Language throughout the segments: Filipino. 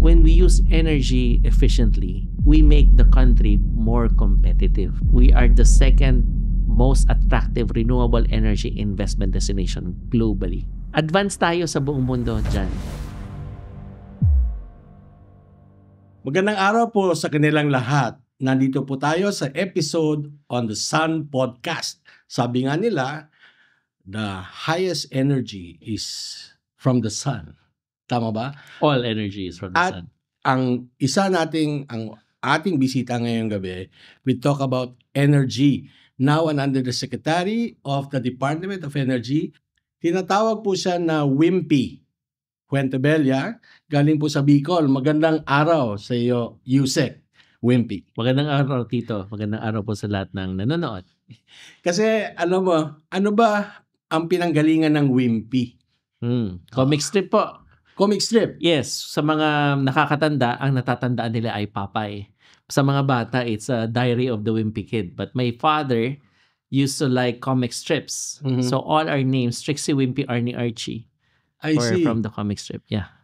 when we use energy efficiently, we make the country more competitive. We are the second most attractive renewable energy investment destination globally. Advance tayo sa buong mundo dyan. Magandang araw po sa kanilang lahat. Nandito po tayo sa episode on the Sun Podcast. Sabi nga nila, the highest energy is from the sun. Tama ba? All energy is from the sun. Ang ating bisita ngayong gabi, we talk about energy. Now and under the Secretary of the Department of Energy, tinatawag po siya na Wimpy Fuentebella, galing po sa Bicol. Magandang araw sa iyo, Yusek Wimpy. Magandang araw, Tito. Magandang araw po sa lahat ng nanonood. Kasi ano ba ang pinanggalingan ng Wimpy? Comic strip po. Comic strip? Yes. Sa mga nakakatanda, ang natatandaan nila ay Popeye. Sa mga bata, it's a Diary of the Wimpy Kid. But my father used to like comic strips. Mhm. So all our names, Trixie, Wimpy, Arnie, Archie, I were see. from the comic strip. Yeah.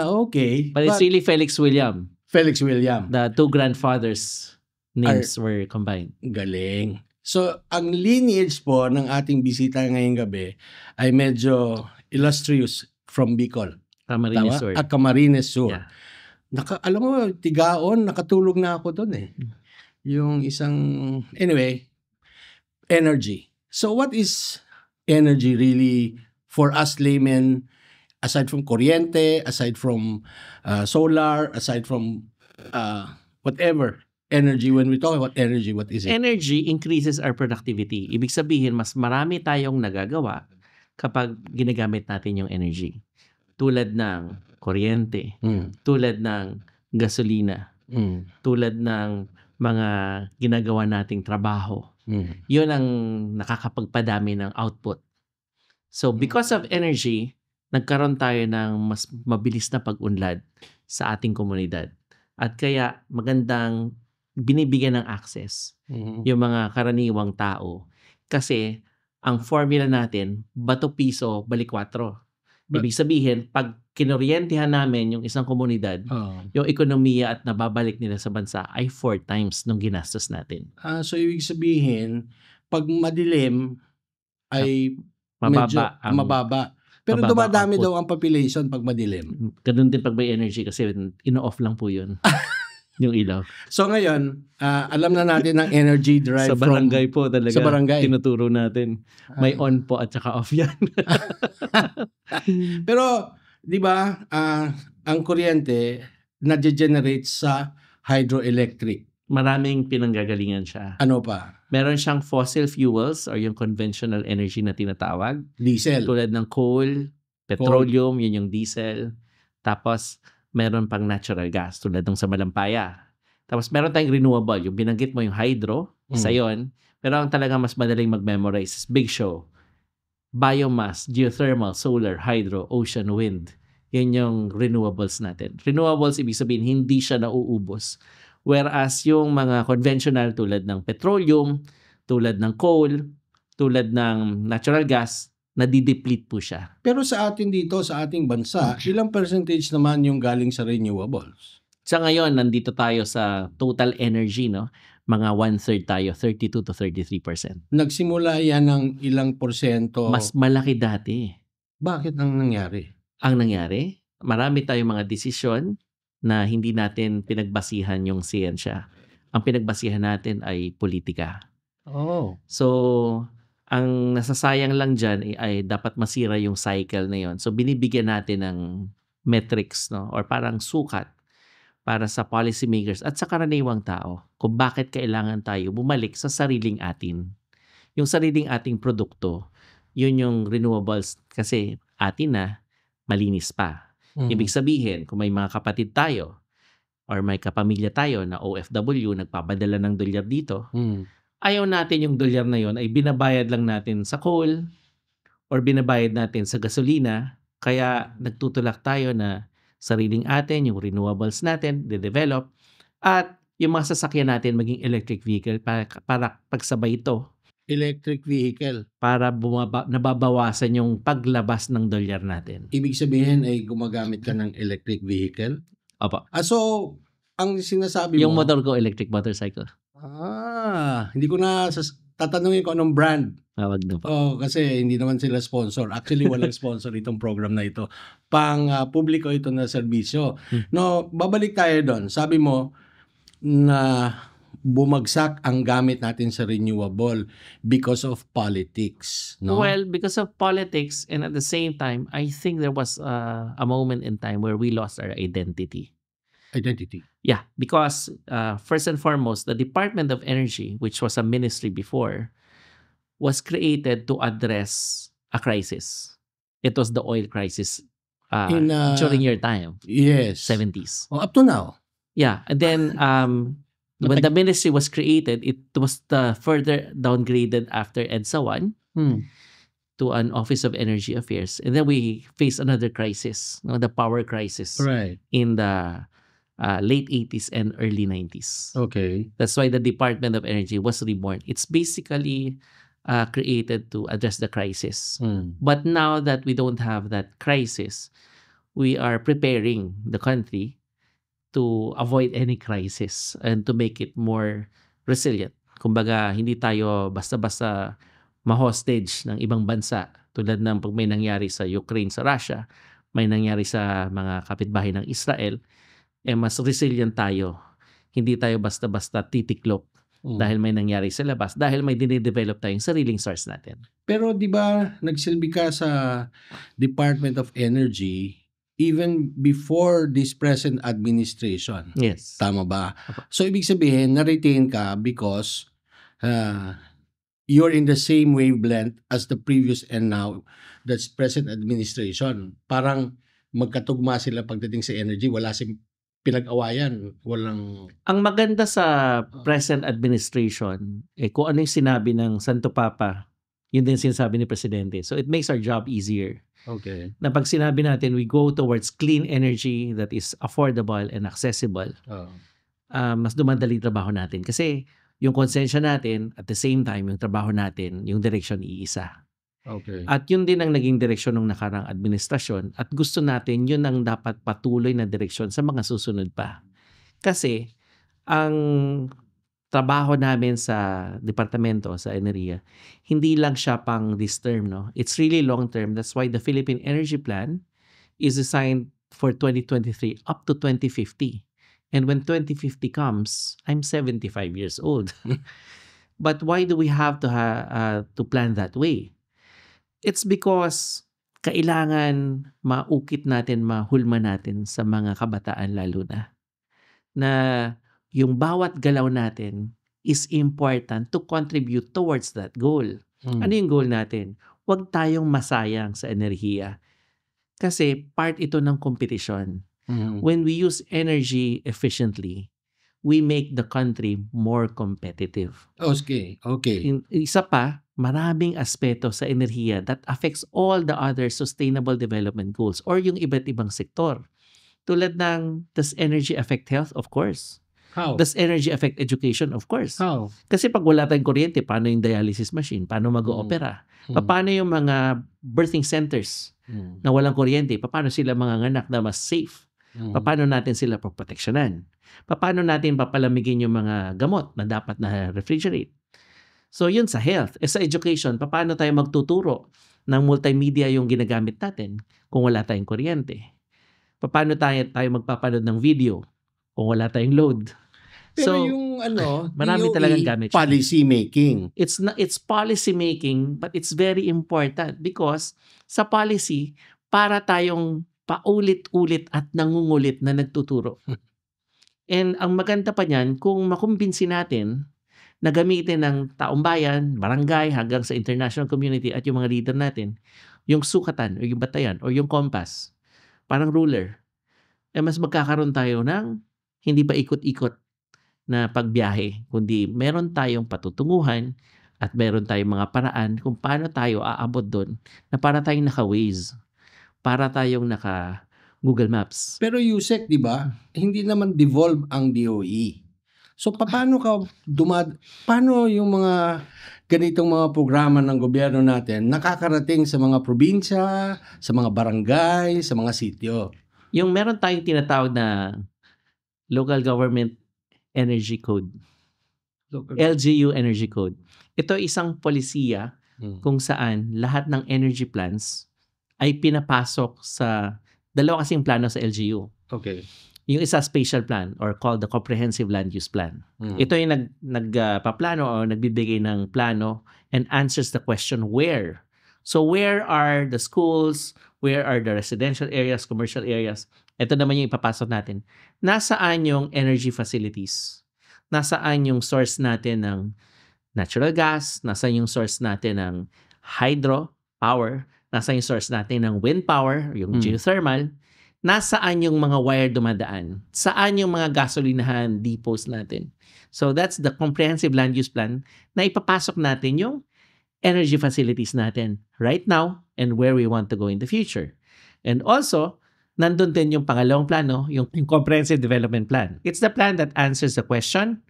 Okay. But it's really Felix William. Felix William. The two grandfathers' names were combined. Galing. So, ang lineage po ng ating bisita ngayong gabi ay medyo illustrious from Bicol. Camarines Tama? Sur. Camarines Sur. Yeah. Alam mo, Tigaon, nakatulog na ako doon eh. Yung anyway, energy. So, what is energy really for us laymen, aside from kuryente, aside from solar, aside from whatever energy? When we talk about energy, what is it? Energy increases our productivity. Ibig sabihin, mas marami tayong nagagawa kapag ginagamit natin yung energy. Tulad ng kuryente, tulad ng gasolina, tulad ng mga ginagawa nating trabaho. Yun ang nakakapagpadami ng output. So because of energy, nagkaroon tayo ng mas mabilis na pag-unlad sa ating komunidad. At kaya magandang binibigyan ng access yung mga karaniwang tao. Kasi ang formula natin, bato piso, balik 4. Ibig sabihin, pag kinoryentehan namin yung isang komunidad, yung ekonomiya at nababalik nila sa bansa ay 4 times nung ginastos natin. So, ibig sabihin, pag madilim, ay medyo mababa. Pero mababa dumadami output. daw ang population pag madilim. Ganun din pag may energy kasi ino-off lang po yun. Yung ilaw. So ngayon, alam na natin ang energy drive Sa barangay po talaga. Sa barangay. Tinuturo natin. May on po at saka off yan. Pero, di ba, ang kuryente na-generate sa hydroelectric. Maraming pinanggagalingan siya. Ano pa? Meron siyang fossil fuels or yung conventional energy na tinatawag. Diesel. Tulad ng coal, petroleum, yun yung diesel. Tapos, meron pang natural gas tulad ng sa Malampaya. Tapos meron tayong renewable, yung binanggit mo yung hydro, isa yun. Pero ang talaga mas madaling mag-memorize is Big Show. Biomass, geothermal, solar, hydro, ocean, wind. Yun yung renewables natin. Renewables, ibig sabihin, hindi siya nauubos. Whereas yung mga conventional tulad ng petroleum, tulad ng coal, tulad ng natural gas, nadideplete po siya. Pero sa atin dito, sa ating bansa, ilang percentage naman yung galing sa renewables? Sa ngayon, nandito tayo sa total energy, no? Mga 1/3 tayo, 32 to 33%. Nagsimula yan ng ilang porsyento? Mas malaki dati. Bakit ang nangyari? Ang nangyari, marami tayong mga desisyon na hindi natin pinagbasihan yung siyensya. Ang pinagbasihan natin ay politika. So, ang nasasayang lang dyan ay dapat masira yung cycle na yon. So, binibigyan natin ng metrics, no? Or parang sukat para sa policymakers at sa karaniwang tao kung bakit kailangan tayo bumalik sa sariling atin. Yung sariling ating produkto, yun yung renewables kasi atin na malinis pa. Ibig sabihin, kung may mga kapatid tayo or may kapamilya tayo na OFW, nagpapadala ng dolyar dito, ayaw natin yung dolyar na yon ay binabayad lang natin sa coal or binabayad natin sa gasolina. Kaya nagtutulak tayo na sariling atin, yung renewables natin, de-develop, at yung mga sasakyan natin maging electric vehicle para pagsabay ito. Electric vehicle. Para nababawasan yung paglabas ng dolyar natin. Ibig sabihin ay gumagamit ka ng electric vehicle? Opo. So, ang sinasabi Yung mo, motor ko, electric motorcycle. hindi ko na tatanungin ko anong brand. Wag na po. Kasi hindi naman sila sponsor. Actually, walang sponsor itong program na ito. Publiko ito na serbisyo. No, babalik tayo doon. Sabi mo na bumagsak ang gamit natin sa renewable because of politics, no? Well, because of politics, and at the same time, I think there was a moment in time where we lost our identity. Identity. Yeah, because first and foremost, the Department of Energy, which was a ministry before, was created to address a crisis. It was the oil crisis during your time, Yes. 70s. Up to now. Yeah, and then when the ministry was created, it was further downgraded after EDSA 1 to an Office of Energy Affairs. And then we faced another crisis, the power crisis, Right. in the late 80s and early 90s. Okay. That's why the Department of Energy was reborn. It's basically created to address the crisis. But now that we don't have that crisis, we are preparing the country to avoid any crisis and to make it more resilient. Kumbaga, hindi tayo basta-basta ma-hostage ng ibang bansa tulad ng pag may nangyari sa Ukraine, sa Russia, may nangyari sa mga kapitbahay ng Israel, mas resilient tayo. Hindi tayo basta-basta titiklop dahil may nangyari sa labas, dahil may dinidevelop tayong sariling source natin. Pero di ba nagsilbi ka sa Department of Energy even before this present administration? Yes. Tama ba? So, ibig sabihin, na-retain ka because you're in the same wavelength as the previous and now that's present administration. Parang magkatugma sila pagdating sa energy. Wala silang pinag-awayan. Walang... Ang maganda sa present administration, kung ano yung sinabi ng Santo Papa, yun din sinasabi ni Presidente. So, it makes our job easier. Okay. Na pag sinabi natin, we go towards clean energy that is affordable and accessible, mas dumadali trabaho natin. Kasi yung konsensya natin, at the same time, yung trabaho natin, yung direction iisa. Okay. At yun din ang naging direksyon ng nakarang administrasyon. At gusto natin, yun ang dapat patuloy na direksyon sa mga susunod pa. Kasi, ang trabaho namin sa departamento, sa Energia, hindi lang siya pang this term, no? It's really long term. That's why the Philippine Energy Plan is designed for 2023 up to 2050. And when 2050 comes, I'm 75 years old. But why do we have to plan that way? It's because kailangan maukit natin, mahulma natin sa mga kabataan lalo na yung bawat galaw natin is important to contribute towards that goal. Ano yung goal natin? Huwag tayong masayang sa enerhiya. Kasi part ito ng competition. When we use energy efficiently, we make the country more competitive. Okay. Isa pa, maraming aspeto sa enerhiya that affects all the other sustainable development goals or yung iba't ibang sektor. Tulad ng, does energy affect health? Of course. How? Does energy affect education? Of course. How? Kasi pag wala tayong kuryente, paano yung dialysis machine? Paano mag-oopera? Paano yung mga birthing centers na walang kuryente? Paano sila manganganak na mas safe? Paano natin sila proteksyonan? Paano natin papalamigin yung mga gamot na dapat na refrigerate? So yun sa health. Sa education, paano tayo magtuturo ng multimedia yung ginagamit natin kung wala tayong kuryente? Paano tayo magpapanood ng video kung wala tayong load? Pero So, yung marami DOE talagang gamit siya. policy making. It's policy making, but it's very important because sa policy, para tayong paulit-ulit at nangungulit na nagtuturo. And ang maganda pa niyan, kung makumbinsi natin na gamitin ng taong bayan, barangay, hanggang sa international community at yung mga leader natin, yung sukatan o yung batayan o yung compass, parang ruler, mas magkakaroon tayo ng hindi pa ikot-ikot na pagbiyahe, kundi meron tayong patutunguhan at meron tayong mga paraan kung paano tayo aabot doon na para tayong naka-Waze, para tayong naka-Google Maps. Pero Yusek, di ba, hindi naman devolve ang DOE. So, paano yung mga ganitong mga programa ng gobyerno natin nakakarating sa mga probinsya, sa mga barangay, sa mga sityo? Yung meron tayong tinatawag na Local Government Energy Code. LGU Energy Code. Ito isang polisiya kung saan lahat ng energy plans ay pinapasok sa dalawa kasing plano sa LGU. Okay. Yung isa spatial plan or called the Comprehensive Land Use Plan. Ito yung nagpaplano o nagbibigay ng plano and answers the question where. So where are the schools? Where are the residential areas, commercial areas? Ito naman yung ipapasok natin. Nasaan yung energy facilities? Nasaan yung source natin ng natural gas? Nasaan yung source natin ng hydro power? Nasaan yung source natin ng wind power, yung geothermal? Nasaan yung mga wire dumadaan? Saan yung mga gasolinahan, depots natin? So that's the Comprehensive Land Use Plan na ipapasok natin yung energy facilities natin right now and where we want to go in the future. And also, nandun din yung pangalawang plano, yung Comprehensive Development Plan. It's the plan that answers the question,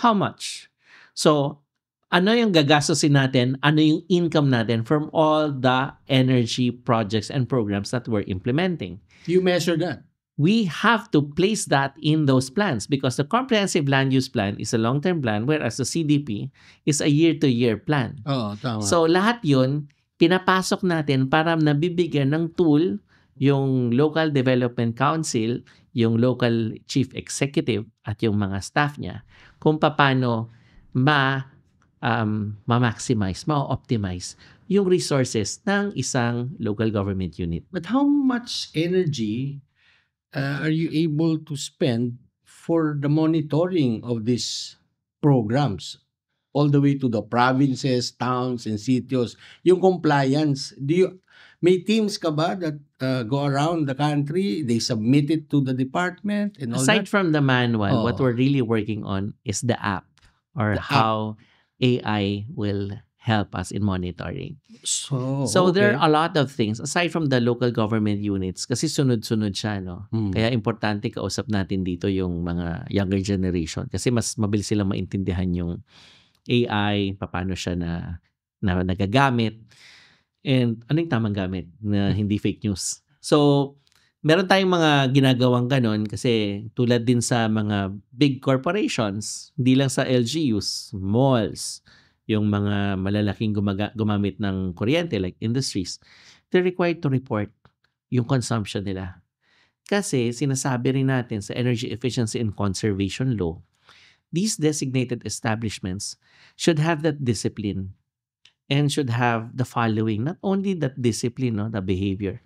how much? So, ano yung gagastusin natin? Ano yung income natin from all the energy projects and programs that we're implementing? You measure that? We have to place that in those plans because the Comprehensive Land Use Plan is a long-term plan whereas the CDP is a year-to-year plan. Oo, tama. So, lahat yun, pinapasok natin para nabibigyan ng tool yung Local Development Council, yung local chief executive at yung mga staff niya kung paano ma-maximize, ma-optimize yung resources ng isang local government unit. But how much energy are you able to spend for the monitoring of these programs? All the way to the provinces, towns, and cities. Yung compliance, may teams ka ba that go around the country, they submit it to the department and all Aside that? from the manual, what we're really working on is the app or how AI will help us in monitoring. So there are a lot of things aside from the local government units kasi sunod-sunod siya, no? Kaya importante kausap natin dito yung mga younger generation kasi mas mabilis silang maintindihan yung AI, paano siya na nagagamit. And ano yung tamang gamit na hindi fake news. So, meron tayong mga ginagawang ganon kasi tulad din sa mga big corporations, hindi lang sa LGUs, malls, yung mga malalaking gumamit ng kuryente like industries, they're required to report yung consumption nila. Kasi sinasabi rin natin sa Energy Efficiency and Conservation Law, these designated establishments should have that discipline and should have the following, not only that discipline, no, the behavior,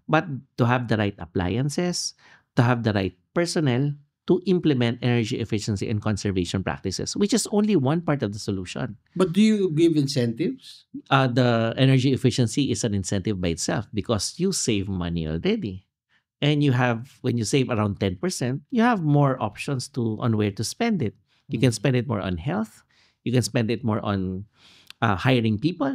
but to have the right appliances, to have the right personnel to implement energy efficiency and conservation practices, which is only one part of the solution. But do you give incentives? The energy efficiency is an incentive by itself because you save money already. And you have, when you save around 10%, you have more options on where to spend it. You can spend it more on health. You can spend it more on hiring people.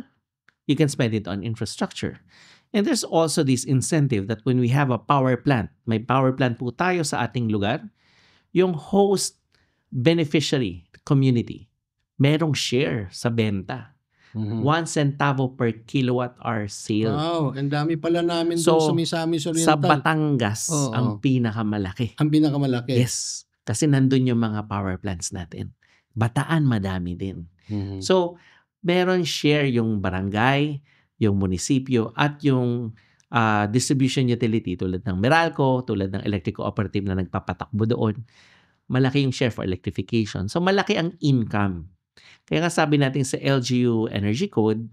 You can spend it on infrastructure. And there's also this incentive that when we have a power plant, may power plant po tayo sa ating lugar, yung host beneficiary community, merong share sa benta. 1 centavo per kilowatt hour sale. Wow, ang dami pala namin So, doon sa Misamis Oriental. Sa Batangas, Oo. ang pinakamalaki. Ang pinakamalaki. Yes. Kasi nandun yung mga power plants natin. Bataan, madami din. So, meron share yung barangay, yung munisipyo, at yung distribution utility tulad ng Meralco, tulad ng electric cooperative na nagpapatakbo doon. Malaki yung share for electrification. So, malaki ang income. Kaya nga sabi natin sa LGU Energy Code,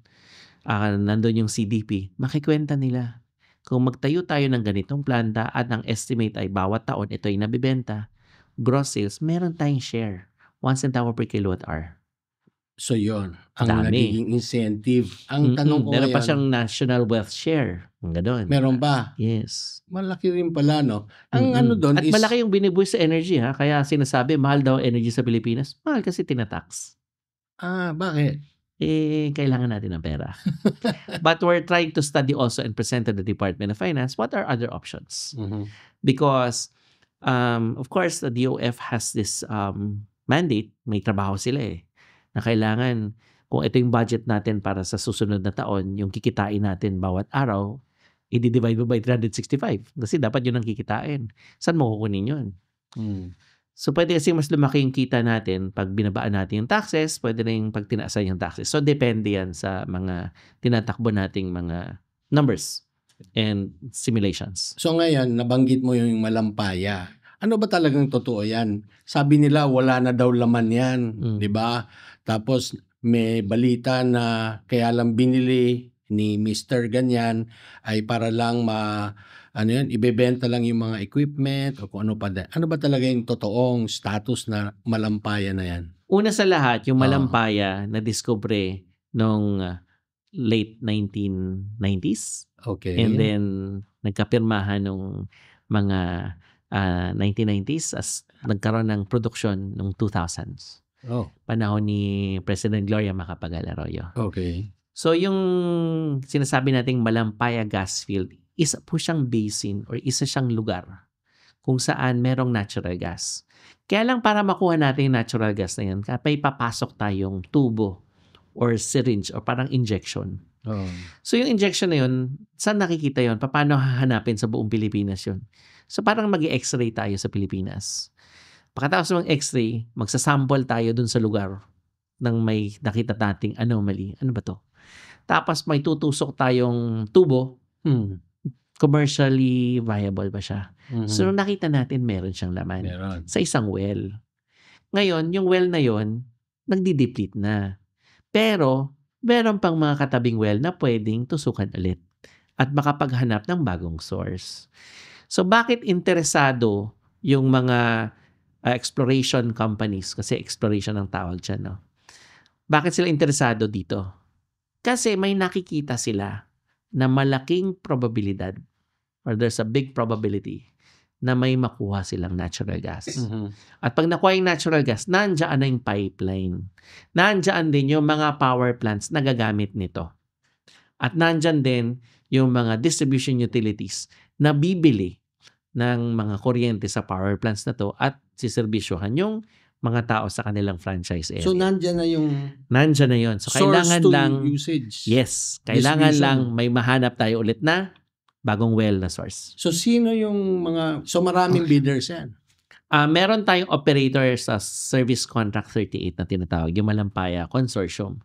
nandun yung CDP, makikwenta nila. Kung magtayo tayo ng ganitong planta at ang estimate ay bawat taon ito ay nabibenta, gross sales, meron tayong share. 1 centavo per kilowatt hour. So yun, ang Dami. nagiging incentive. Ang tanong ko meron pa ngayon, siyang national wealth share. Ang ganon. meron ba? Yes. Malaki rin pala, no? Ang ano doon At is... malaki yung binibuy sa energy, ha? Kaya sinasabi, mahal daw energy sa Pilipinas. Mahal kasi tinatax. Bakit? Kailangan natin ng pera. But we're trying to study also and present to the Department of Finance what are other options. Because, of course, the DOF has this mandate. May trabaho sila na kailangan, kung ito yung budget natin para sa susunod na taon, yung kikitain natin bawat araw, i-divide mo by 365 kasi dapat yun ang kikitain. Saan mo kukunin yun? So, pwede kasi mas lumaki yung kita natin pag binabaan natin yung taxes, pwede rin pag tinaasan yung taxes. So, depende yan sa mga tinatakbo nating mga numbers and simulations. So ngayon, nabanggit mo yung Malampaya. Ano ba talagang totoo yan? Sabi nila wala na daw laman yan, di ba? Tapos may balita na kaya lang binili ni Mr. Ganyan ay para lang ibebenta lang yung mga equipment o kung ano pa. Ano ba talaga yung totoong status na Malampaya na yan? Una sa lahat, yung Malampaya na discover nung late 1990s. Okay. And then nagkapirmahan nung mga 1990s as nagkaroon ng production nung 2000s. Panahon ni President Gloria Macapagal Arroyo. Okay. So yung sinasabi nating Malampaya gas field, isa po siyang basin or isa siyang lugar kung saan merong natural gas. Kaya lang para makuha natin yung natural gas na yan, may papasok tayong tubo or syringe or parang injection. So yung injection na yun, saan nakikita yun? Paano hahanapin sa buong Pilipinas yun? So parang mag-i-x-ray tayo sa Pilipinas. Pagkatapos ng x-ray, magsasample tayo dun sa lugar nang may nakita nating anomaly. Ano ba to? Tapos may tutusok tayong tubo. Commercially viable ba siya? So nakita natin meron siyang laman sa isang well. Ngayon, yung well na yon nagdi-deplete na. Pero meron pang mga katabing well na pwedeng tusukan ulit at makapaghanap ng bagong source. So bakit interesado yung mga exploration companies? Kasi exploration ang tawag dyan, no? Bakit sila interesado dito? Kasi may nakikita sila na malaking probabilidad or there's a big probability na may makuha silang natural gas. At pag nakuha yung natural gas, nandiyan na yung pipeline. Nandiyan din yung mga power plants na gagamit nito. At nandiyan din yung mga distribution utilities na bibili ng mga kuryente sa power plants na to at siservisyohan yung mga tao sa kanilang franchise area. So, nandiyan na yun. So, source kailangan to lang usage. Yes. Kailangan lang may mahanap tayo ulit na bagong well na source. So, sino yung so maraming bidders yan? Meron tayong operator sa Service Contract 38 na tinatawag, yung Malampaya Consortium.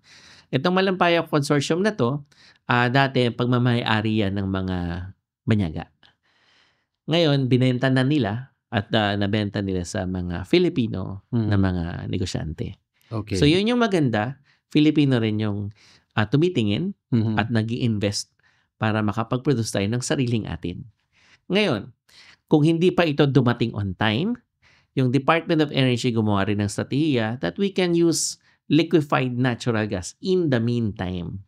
Itong Malampaya Consortium na to, dati pagmamayari yan ng mga banyaga. Ngayon, binenta na nila at nabenta nila sa mga Filipino na mga negosyante. Okay. So, yun yung maganda. Filipino rin yung tumitingin at nag-i-invest para makapag-produce tayo ng sariling atin. Ngayon, kung hindi pa ito dumating on time, yung Department of Energy gumawa rin ng strategiya that we can use liquefied natural gas in the meantime.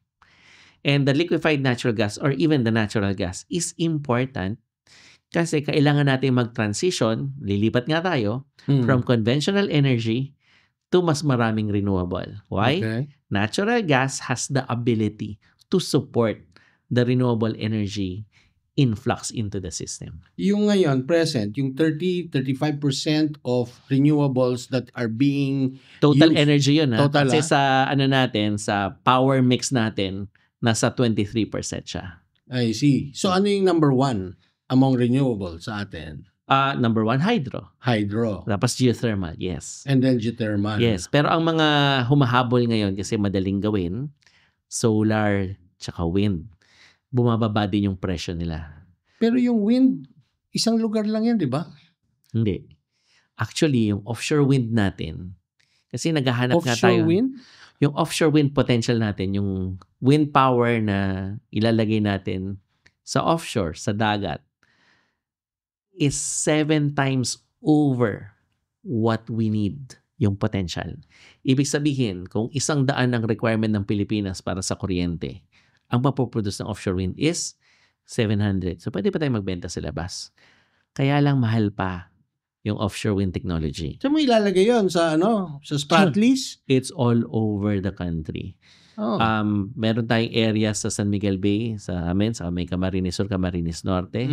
And the liquefied natural gas or even the natural gas is important kasi kailangan natin mag-transition, lilipat nga tayo, from conventional energy to mas maraming renewable. Why? Okay. Natural gas has the ability to support the renewable energy influx into the system. Yung ngayon, present, yung 30-35% of renewables that are being Total used. energy yun. Total, Kasi sa sa power mix natin, nasa 23% siya. I see. So ano yung number one among renewables sa atin? Number one, hydro. Hydro. Tapos geothermal, yes. And then geothermal. Yes, pero ang mga humahabol ngayon kasi madaling gawin, solar tsaka wind. Bumababa din yung presyo nila. Pero yung wind, isang lugar lang yan, di ba? Hindi. Actually, yung offshore wind natin, kasi naghahanap nga tayo. Offshore wind? Yung offshore wind potential natin, yung wind power na ilalagay natin sa offshore, sa dagat, is 7 times over what we need, yung potential. Ibig sabihin, kung 100 ang requirement ng Pilipinas para sa kuryente, ang mapoproduce ng offshore wind is 700. So, pwede pa tayo magbenta sa labas. Kaya lang mahal pa yung offshore wind technology. Saan mo ilalagay yun? Sa Spratlys? It's all over the country. Oh. Meron tayong area sa San Miguel Bay, sa amin, sa may Camarines Sur, Camarines Norte.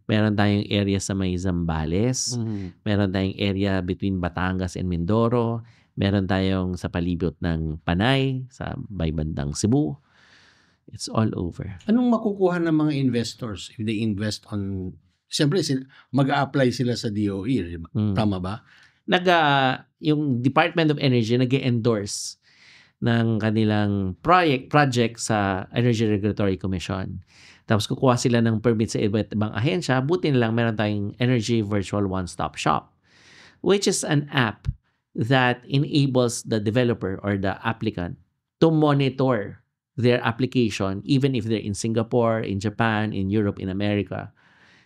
Meron tayong area sa may Zambales. Meron tayong area between Batangas and Mindoro. Meron tayong sa palibot ng Panay, sa bandang Cebu. It's all over. Anong makukuha ng mga investors if they invest on, siyempre mag-a-apply sila sa DOE, di ba? Tama ba? Yung Department of Energy nag-endorse ng kanilang project sa Energy Regulatory Commission. Tapos kukuha sila ng permit sa iba't ibang ahensya. Buti na lang meron tayong Energy Virtual One-Stop Shop, which is an app that enables the developer or the applicant to monitor their application even if they're in Singapore, in Japan, in Europe, in America.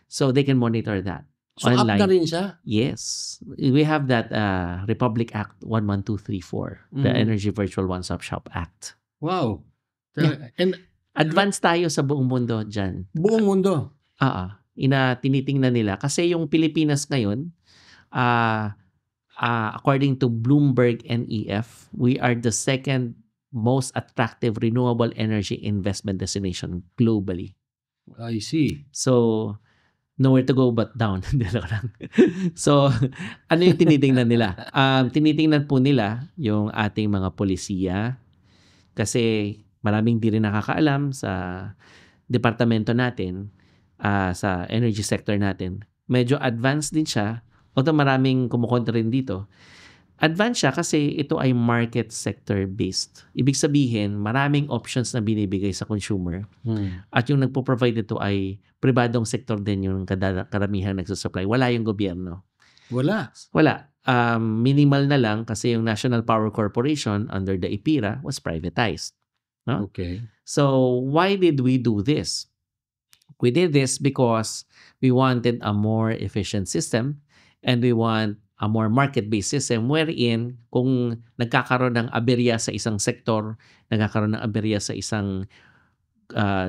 So they can monitor that. So online. App na rin siya? Yes. We have that Republic Act 11234, the Energy Virtual One-Stop Shop Act. Wow. Yeah. And advanced tayo sa buong mundo dyan. Buong mundo? Tinitingnan nila. Kasi yung Pilipinas ngayon, according to Bloomberg NEF, we are the second most attractive renewable energy investment destination globally. I see. So, nowhere to go but down. So, ano yung tinitingnan nila? Tinitingnan po nila yung ating mga polisiya kasi maraming di rin nakakaalam sa departamento natin, sa energy sector natin. Medyo advanced din siya, although maraming kumukontra rin dito. Advanced siya kasi ito ay market sector based. Ibig sabihin, maraming options na binibigay sa consumer. At yung nagpo-provide ito ay pribadong sector din yung karamihan nagsusupply. Wala yung gobyerno. Wala. Minimal na lang kasi yung National Power Corporation under the IPIRA was privatized. No? Okay. So, why did we do this? We did this because we wanted a more efficient system and we want a more market-based system wherein kung nagkakaroon ng aberya sa isang sektor, nagkakaroon ng aberya sa isang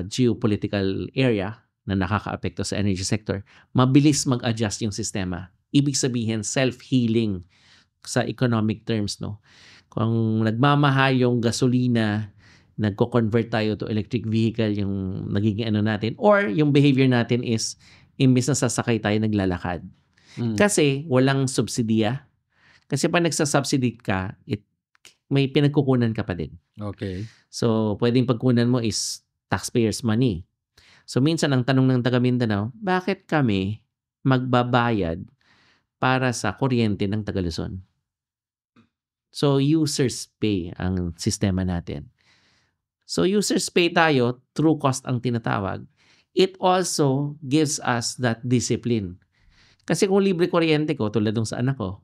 geopolitical area na nakakaapekto sa energy sector, mabilis mag-adjust yung sistema. Ibig sabihin, self-healing sa economic terms. No? Kung nagmamahal yung gasolina, nagko-convert tayo to electric vehicle, yung nagiging ano natin, or yung behavior natin is, imbis na sasakay tayo, naglalakad. Kasi walang subsidiya. Kasi pag nagsasubsidy ka, may pinagkukunan ka pa din. Okay. So, pwedeng pagkunan mo is taxpayers' money. So, minsan ang tanong ng taga Mindanao, bakit kami magbabayad para sa kuryente ng taga Luzon? So, users pay ang sistema natin. So, users pay tayo, true cost ang tinatawag. It also gives us that discipline. Kasi kung libre kuryente ko, tulad nung sa anak ko,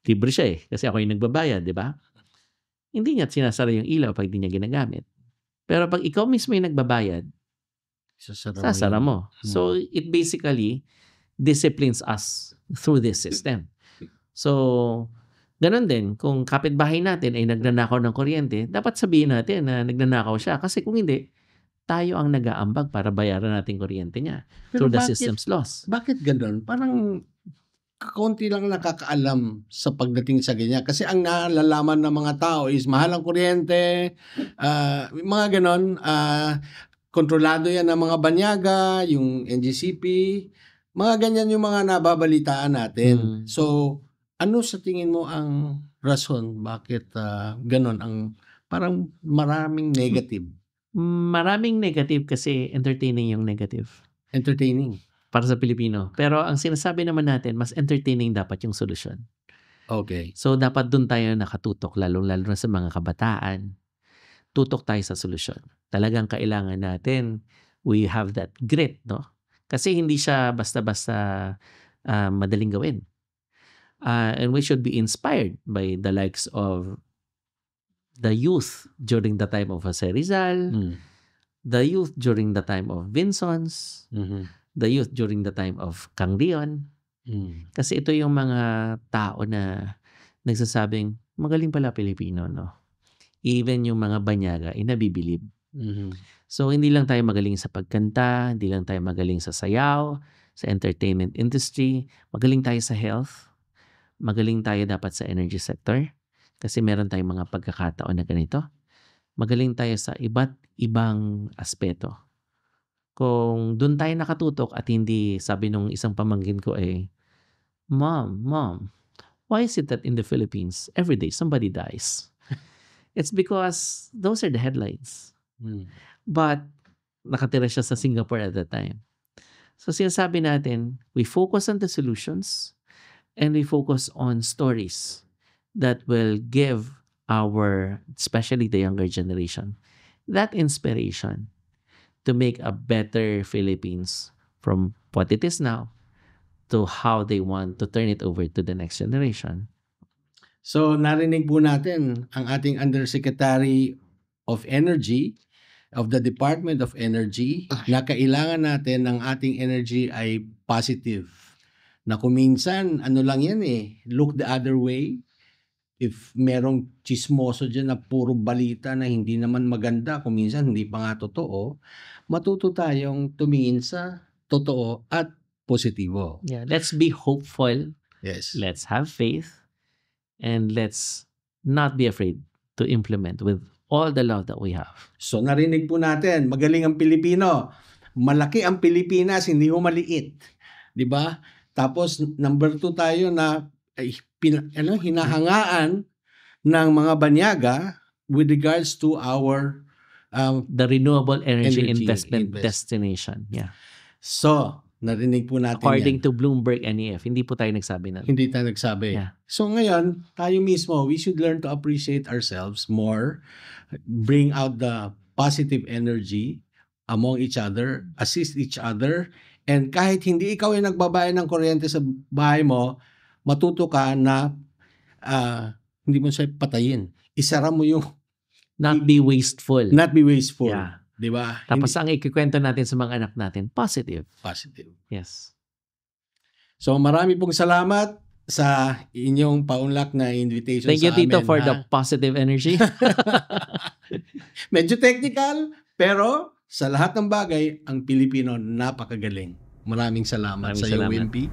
libre siya kasi ako yung nagbabayad, di ba? Hindi niya sinasara yung ilaw pag hindi niya ginagamit. Pero pag ikaw mismo yung nagbabayad, sasara mo. So, it basically disciplines us through this system. So, ganun din, kung kapitbahay natin ay nagnanakaw ng kuryente, dapat sabihin natin na nagnanakaw siya. Kasi kung hindi, tayo ang nag-aambag para bayaran natin kuryente niya through the system's loss. Bakit ganun? Parang kaunti lang nakakaalam sa pagdating sa ganyan. Kasi ang nalalaman ng mga tao is mahal ang kuryente, mga ganon, kontrolado yan ng mga banyaga, yung NGCP, mga ganyan yung mga nababalitaan natin. So, ano sa tingin mo ang rason bakit ganon ang parang maraming negative? Maraming negative kasi entertaining yung negative. Entertaining? Para sa Pilipino. Pero ang sinasabi naman natin, mas entertaining dapat yung solusyon. Okay. So, dapat dun tayo nakatutok, lalo-lalo na sa mga kabataan. Tutok tayo sa solusyon. Talagang kailangan natin, we have that grit, no? Kasi hindi siya basta-basta madaling gawin. And we should be inspired by the likes of the youth during the time of Jose Rizal, the youth during the time of Vinsons, the youth during the time of Kang Dion. Kasi ito yung mga tao na nagsasabing, magaling pala Pilipino, no? Even yung mga banyaga, nabibilib. So, hindi lang tayo magaling sa pagkanta, hindi lang tayo magaling sa sayaw, sa entertainment industry, magaling tayo sa health, magaling tayo dapat sa energy sector, kasi meron tayong mga pagkakataon na ganito. Magaling tayo sa iba't ibang aspeto. Kung doon tayo nakatutok at hindi, sabi nung isang pamangkin ko Mom, why is it that in the Philippines, every day somebody dies? It's because those are the headlines. But nakatira siya sa Singapore at that time. So sinasabi natin, we focus on the solutions and we focus on stories that will give especially the younger generation, that inspiration to make a better Philippines from what it is now to how they want to turn it over to the next generation. So narinig po natin ang ating Undersecretary of Energy of the Department of Energy na kailangan natin ng ating energy ay positive. Na kung minsan, ano lang yan look the other way. If merong chismoso dyan na puro balita na hindi naman maganda, kung minsan hindi pa nga totoo, matuto tayong tumingin sa totoo at positibo. Yeah, let's be hopeful. Yes. Let's have faith. And let's not be afraid to implement with all the love that we have. So narinig po natin, magaling ang Pilipino. Malaki ang Pilipinas, hindi ho maliit. 'Di ba? Tapos number 2 tayo na hinahangaan ng mga banyaga with regards to our the renewable energy investment destination. Yeah. So, narinig po natin according yan. to Bloomberg NEF, hindi po tayo nagsabi na. Hindi tayo nagsabi. Yeah. So ngayon, tayo mismo, we should learn to appreciate ourselves more, bring out the positive energy among each other, assist each other, and kahit hindi ikaw ay nagbabayad ng kuryente sa bahay mo, matuto ka na hindi mo siya patayin. Isara mo yung not be wasteful. Not be wasteful. Yeah. 'Di ba? Tapos ang ikikwento natin sa mga anak natin, positive. Positive. Yes. So marami pong salamat sa inyong paunlak na invitation Thank sa you, Tito, amin. for the positive energy. Medyo technical, pero sa lahat ng bagay, ang Pilipino napakagaling. Maraming salamat sa iyo, Wimpy.